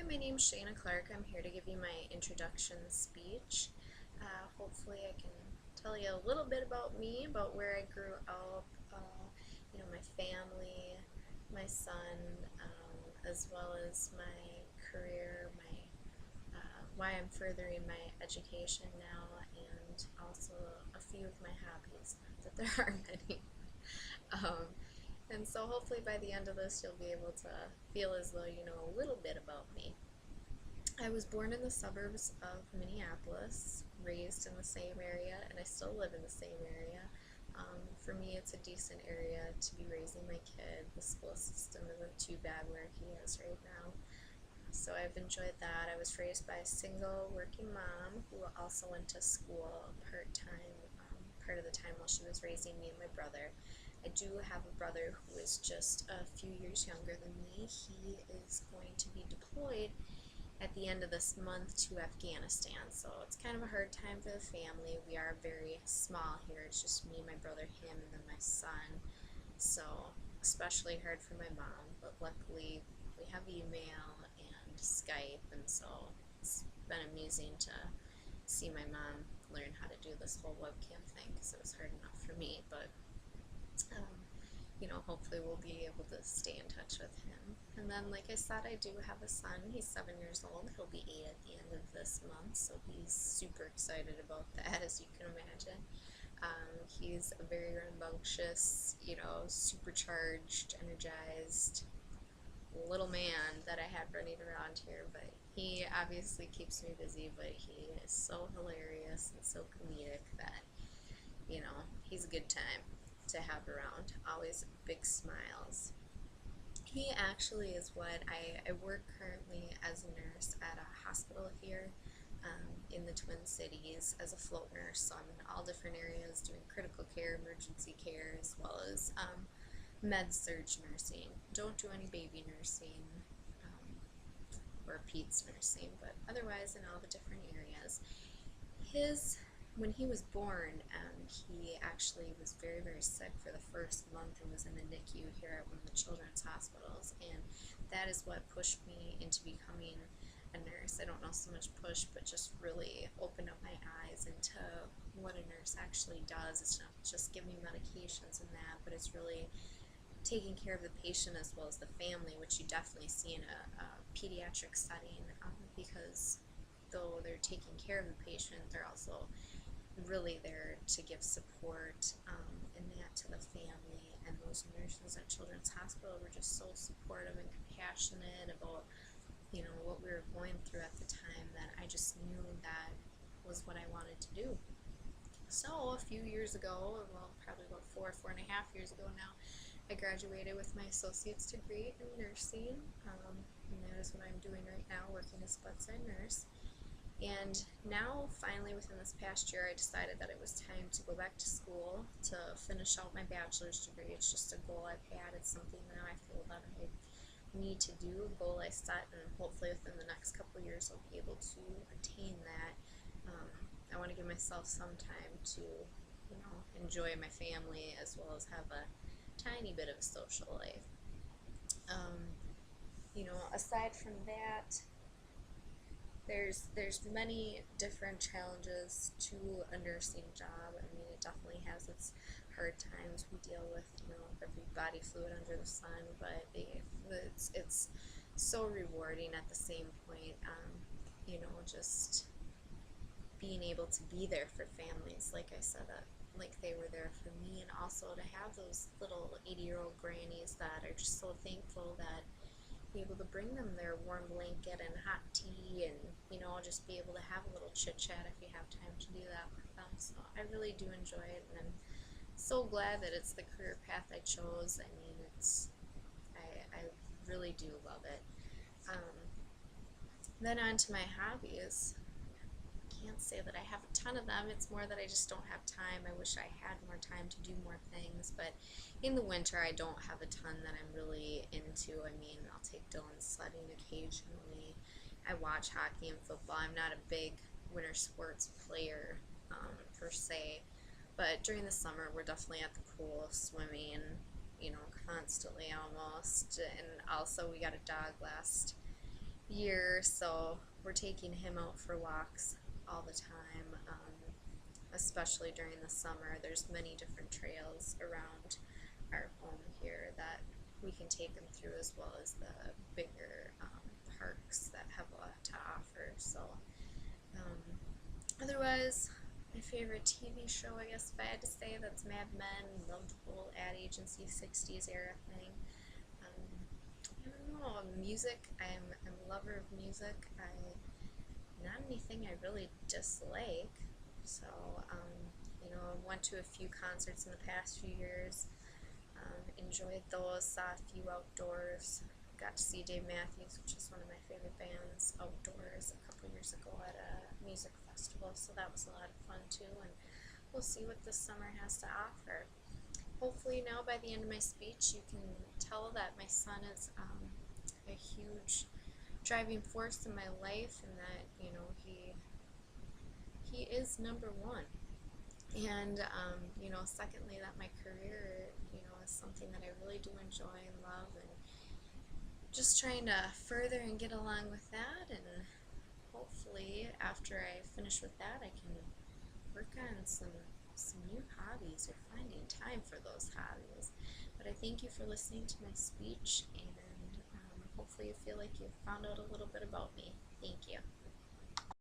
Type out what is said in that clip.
my name's Shayna Clark. I'm here to give you my introduction speech. Hopefully I can tell you a little bit about me, about where I grew up, my family, my son, as well as my career, why I'm furthering my education now, and also a few of my hobbies, that there are many. Um, and so hopefully by the end of this you'll be able to feel as though you know a little bit about me. I was born in the suburbs of Minneapolis, raised in the same area, and I still live in the same area. For me, it's a decent area to be raising my kid. The school system isn't too bad where he is right now. So I've enjoyed that. I was raised by a single working mom who also went to school part-time, part of the time while she was raising me and my brother. I do have a brother who is just a few years younger than me. He is going to be deployed at the end of this month to Afghanistan, so it's kind of a hard time for the family. We are very small here. It's just me, my brother, him, and then my son, so especially hard for my mom, but luckily we have email and Skype, and so it's been amusing to see my mom learn how to do this whole webcam thing, because it was hard enough for me, but hopefully we'll be able to stay in touch with him. And then, like I said, I do have a son. He's 7 years old. He'll be 8 at the end of this month, so he's super excited about that, as you can imagine. He's a very rambunctious, supercharged, energized little man that I had running around here, but he obviously keeps me busy, but he is so hilarious and so comedic that, he's a good time to have around. Always big smiles. He actually is what I work currently as a nurse at a hospital here in the Twin Cities as a float nurse, so I'm in all different areas doing critical care, emergency care, as well as med-surg nursing. Don't do any baby nursing or peds nursing, but otherwise in all the different areas. When he was born, he actually was very, very sick for the first month and was in the NICU here at one of the children's hospitals, and that is what pushed me into becoming a nurse. I don't know so much push, but just really opened up my eyes into what a nurse actually does. It's not just giving medications and that, but it's really taking care of the patient as well as the family, which you definitely see in a pediatric setting, because though they're taking care of the patient, they're also really there to give support and that to the family. And those nurses at Children's Hospital were just so supportive and compassionate about what we were going through at the time, that I just knew that was what I wanted to do. So a few years ago, well, probably about 4.5 years ago now, I graduated with my associate's degree in nursing, and that is what I'm doing right now, working as a bedside nurse. And now, finally, within this past year, I decided that it was time to go back to school to finish out my bachelor's degree. It's just a goal I've had. It's something that I feel that I need to do, a goal I set, and hopefully within the next couple of years I'll be able to attain that. I want to give myself some time to, enjoy my family as well as have a tiny bit of a social life. Aside from that, there's many different challenges to a nursing job. I mean, it definitely has its hard times. We deal with, every body fluid under the sun, but it's so rewarding at the same point, just being able to be there for families, like I said, like they were there for me, and also to have those little 80-year-old grannies that are just so thankful that be able to bring them their warm blanket and hot tea, and just be able to have a little chit chat if you have time to do that with them. So I really do enjoy it, and I'm so glad that it's the career path I chose. I mean, I really do love it. Then on to my hobbies. Can't say that I have a ton of them. It's more that I just don't have time. I wish I had more time to do more things, but in the winter I don't have a ton that I'm really into. I mean, I'll take Dylan sledding occasionally. I watch hockey and football. I'm not a big winter sports player per se, but during the summer we're definitely at the pool swimming, constantly almost. And also we got a dog last year, so we're taking him out for walks all the time, especially during the summer. There's many different trails around our home here that we can take him through, as well as the bigger parks that have a lot to offer. So otherwise, my favorite TV show, I guess if I had to say, that's Mad Men. Loved the whole ad agency 60s era thing. I don't know, music, I'm a lover of music. Not anything I really dislike. So, went to a few concerts in the past few years. Enjoyed those, saw a few outdoors. Got to see Dave Matthews, which is one of my favorite bands, outdoors a couple years ago at a music festival. So that was a lot of fun too. And we'll see what this summer has to offer. Hopefully now by the end of my speech you can tell that my son is a huge driving force in my life, and that he is number one. And secondly, that my career is something that I really do enjoy and love, and just trying to further and get along with that. And hopefully after I finish with that, I can work on some new hobbies, or finding time for those hobbies. But I thank you for listening to my speech, and hopefully you feel like you've found out a little bit about me. Thank you.